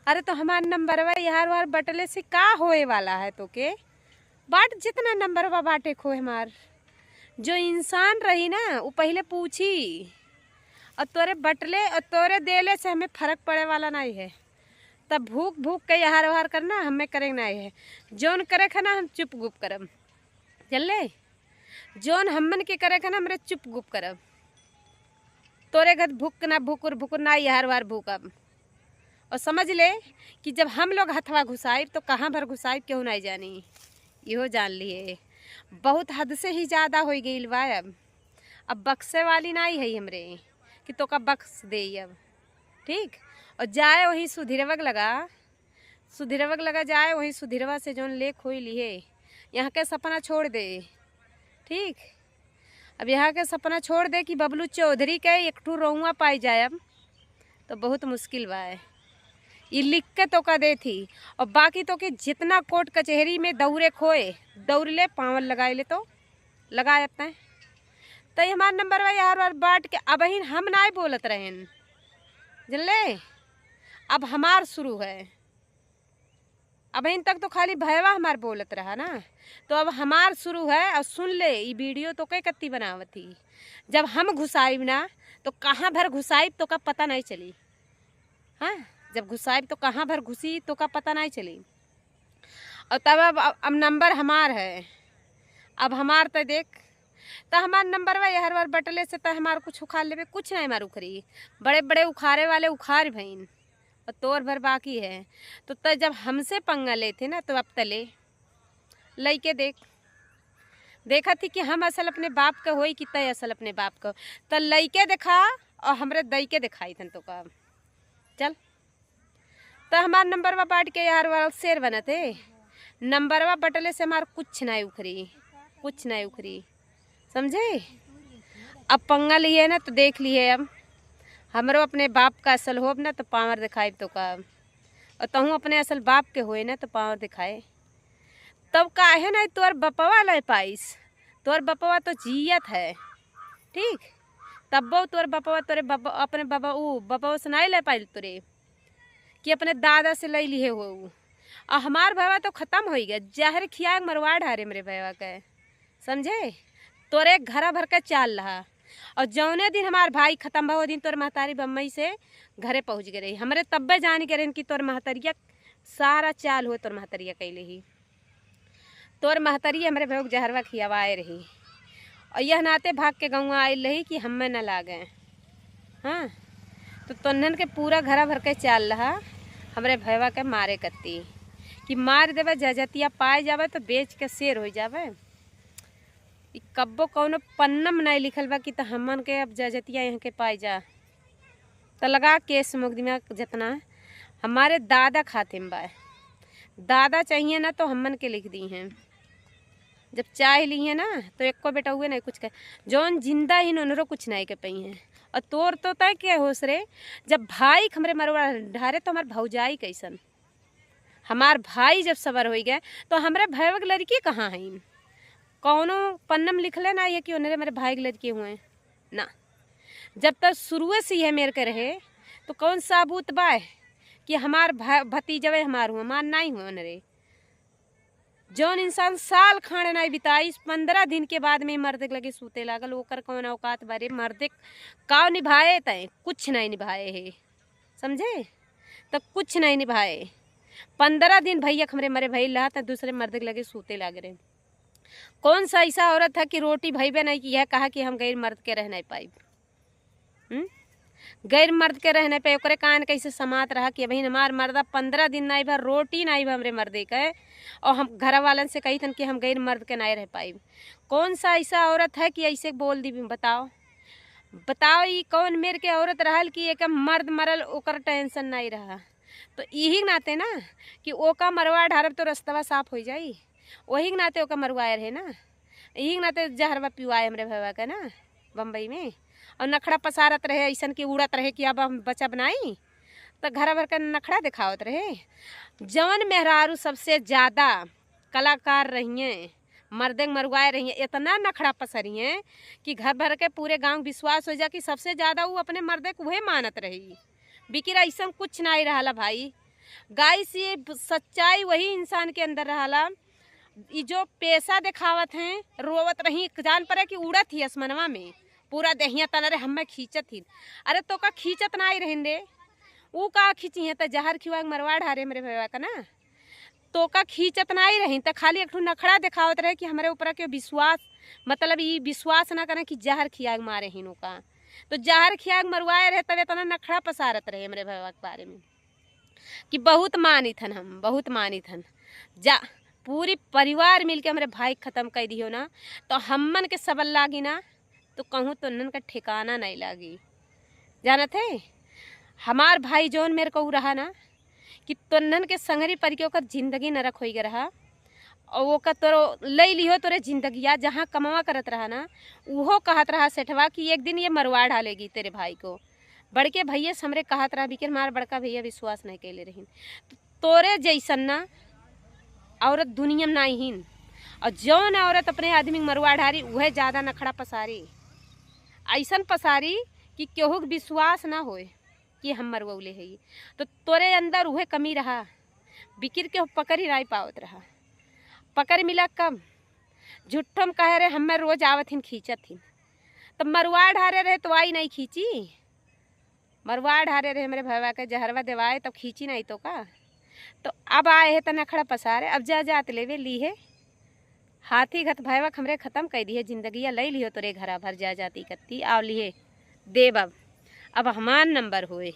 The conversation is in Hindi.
अरे तो हमार नंबरवा यार वार बटले से का होए वाला है तो के बाट जितना नंबरवा बाटे खो हमार जो इंसान रही ना वो पहले पूछी और तोरे बटले और तोरे देले से हमें फर्क पड़े वाला नहीं है। तब भूख भूख के यार वार करना हमें करेंगे नहीं है। जोन करे खाना हम चुप गुप करब चल जोन हमन के करे खाना हमरे चुप गुप करब। तोरे घर भूख ना भूकुर ना यार वार भूकब। और समझ ले कि जब हम लोग हथवा घुसाई तो कहाँ भर घुसाई क्यों नहीं जानी इहो जान लिए। बहुत हद से ही ज़्यादा हो गई बा। अब बक्से वाली नहीं है हमरे कि तो का बक्स दे अब ठीक। और जाए वहीं सुधीरवग लगा जाए वहीं सुधीरवा से जोन ले खोई लिए यहाँ के सपना छोड़ दे ठीक। अब यहाँ के सपना छोड़ दे कि बबलू चौधरी के एक ठू रहुआ पाई जाए अब तो बहुत मुश्किल बा। ये लिख के तो का दे थी और बाकी तो के जितना कोर्ट कचहरी में दौरे खोए दौड़ ले पावन लगाए ले तो लगाए अपना तो हमारा नंबर भाई यार बार बाट के अब ही हम ना बोलत रहें जन ले। अब हमार शुरू है अब इन तक तो खाली भयवा हमार बोलत रहा ना तो अब हमार शुरू है। और सुन ले ये वीडियो तो कई कत्ती बनावत थी जब हम घुसाइब ना तो कहाँ भर घुसाइब तो का पता नहीं चली। हाँ जब घुसाइब तो कहाँ भर घुसी तो का पता नहीं चली। और तब अब नंबर हमार है। अब हमार तो देख तो हमार नंबर वही हर बार बटले से तो हमार कुछ उखाड़ ले कुछ नहीं मार उखरी बड़े बड़े उखाड़े वाले उखाड़ भईन और तोर भर बाकी है। तो जब हमसे पंगा लेते ना तो अब तले लइके देखा थी कि हम असल अपने बाप का होई कि तय असल अपने बाप का तो लइके देखा और हमरे दई के दिखाई थन तो का चल। तो हमार नंबरवा बाट के यार वाला शेर बनते नंबरवा बटले से हमार कुछ नहीं उखरी समझे। अब पंगा लिए ना तो देख लिए अब हमरो अपने बाप का असल होब ना तो पावर दिखाए तो का और तहूँ अपने असल बाप के होए ना तो पावर दिखाए तब काहे नहीं तोर बपवा ले पाइस। तोर बपवा तो जियत है ठीक तब तोर बपवा तोरे अपने बपवा से नहीं ले पाइल तोरे कि अपने दादा से ले लिए हो। और हमार भैया तो ख़त्म हो गया जहर खिया मरवा ढारे मेरे भैया के समझे। तोरे घरा भर के चाल रहा और जौने दिन हमार भाई ख़त्म भा वो दिन तोर महतारी बम्बई से घरे पहुँच गए रही। हमरे तब्बे जान के रही कि तोर महतरिया सारा चाल हो तोर महतरिया कैले ही तोर महतरी हमारे भैया जहरवा खियावाए रही। और यह नाते भाग के गाँव आयल रही कि हमें न लागे। हाँ तो तोहन के पूरा घरा भर के चाल रहा हमरे भैया के मारे कत्ती कि मार देवे जजतिया पाए जावे तो बेच के शेर हो जावे। कब्बो कौनो पन्नम नहीं लिखल बा कि तो हमन के अब जजतिया यहाँ के पाए जा तो लगा केस मुकदमा जितना हमारे दादा खाते में बा। दादा चाहिए ना तो हमन के लिख दी हैं जब चाह ली है ना तो एक को बेटा हुए नहीं कुछ कह जौन जिंदा ही उन्होंने कुछ नहीं के पई हैं। और तोर तो तय क्या होश रे जब भाई हमरे मरवा ढारे तो हमार भौजाई कैसन हमार भाई जब सबर हो गए तो हमरे भैया के लड़की कहाँ है कौनो पन्नम लिखले ना ये कि उन्हें मेरे भाई के लड़के हुए ना। जब तक शुरुए से है मेरे के रहे तो कौन साबूत बा कि हमार भतीजवे हमार हुआ मान नहीं हुआ उन्हें। जौन इंसान साल खाने नहीं बिताई 15 दिन के बाद में मर्द लगे सूते लागल ओकर कौन औकात बारे मर्द का निभाए तय कुछ नहीं निभाए है समझे। तो कुछ नहीं निभाए 15 दिन भैया हमरे मरे भई रहा तो दूसरे मर्द के लगे सूते लाग रहे। कौन सा ऐसा औरत है कि रोटी भईबे नहीं की यह कहा कि हम गैर मर्द के रह नहीं पाई गैर मर्द के रह नहीं पाए ओकरे कान कैसे समात रहा कि अभी हमार मर्दा 15 दिन नहीं भर रोटी नहीं भा हमरे मर्दे के और हम घर वालन से कही थन कि हम गैर मर्द के नहीं रह पाई। कौन सा ऐसा औरत है कि ऐसे बोल दी बताओ ये कौन मेरे के औरत रहल कि एक मर्द मरल ओकर टेंशन नहीं रहा। तो यही नाते ना कि ओका मरवा ढारब तो रस्तवा साफ हो जाई वही नाते ओका मरवाए रहे ना यही नाते जहरवा पिवाए हमरे भैया का ना बम्बई में और नखड़ा पसारत रहे ऐसन कि उड़त रहे कि अब हम बच्चा बनाई तो घर भर का नखड़ा दिखावत रहे। जौन मेहरारू सबसे ज़्यादा कलाकार रही हैं मर्दे मरवाए रही हैं इतना नखड़ा पसरी हैं कि घर भर के पूरे गांव विश्वास हो जा कि सबसे ज़्यादा वो अपने मर्दे को वह मानत रही। बिकिर ऐसा कुछ नहीं रहा भाई गाइस ये सच्चाई वही इंसान के अंदर रहला। ये जो पैसा दिखावत हैं, रोवत रही जान पर है कि उड़त ही आसमानवा में पूरा देहिया तना रे हमें खींचत ही। अरे तो का खींचत ना ही रहें रे, ऊ का खींची है तो जहर खिवा मरवा ढारे मेरे भैया का ना, तो का खींचत ना ही रही तो खाली एक नखड़ा दिखावत रहे कि हमारे ऊपर के विश्वास, मतलब ये विश्वास ना करें कि जहर खियाग मारे हिनों का, तो जहर खियाग मरवाए रहे तब इतना नखड़ा पसारत रहे मेरे भैया के बारे में कि बहुत मानी थन, हम बहुत मानी थन। जा पूरी परिवार मिलके हमारे भाई ख़त्म कर दियो ना, तो हमन के सबल लागी ना तो कहूँ तो नन का ठिकाना नहीं लागी। जाना थे हमार भाई जौन मेरे को रहा ना कि तोन्नन के संगरी पर के ओकर जिंदगी नरक हो गया रहा, और वो का तोरो ले लियो तोरे जिंदगिया जहाँ कमावा करत रहा ना, उहो कहत रहा सेठवा कि एक दिन ये मरवा डालेगी तेरे भाई को। बड़के भैया हमरे कहत रहा बिकर मार बड़का भैया विश्वास नहीं कैले रही। तो तोरे जैसन ना औरत दुनिया में नहीं हिन, और जौन औरत अपने आदमी मरवा ढारी वह ज़्यादा नखड़ा पसारी, ऐसन पसारी कि केहू के विश्वास ना होए कि हम मरवौले है। तो तोरे अंदर वह कमी रहा, बिकिर के पकड़ ही नहीं पावत रहा। पकड़ मिला कब, झुट्ठो में कहे रहे हमें रोज आवत हिन खींचत हिन, तो मरवा ढारे रहे तो आई नहीं खींची, मरवा ढारे रहे मेरे भैया के जहरवा देवाए तब खींची नहीं तो का। तो अब आए है तो नखड़ा पसारे, अब जा जात लेवे ली है हाथी घत भैया हमरे ख़त्म कर दी है जिंदगी, ले लियो तोरे घरा भर जा जाती कत्ती आओ लिए देव। अब हमार नंबर हुए।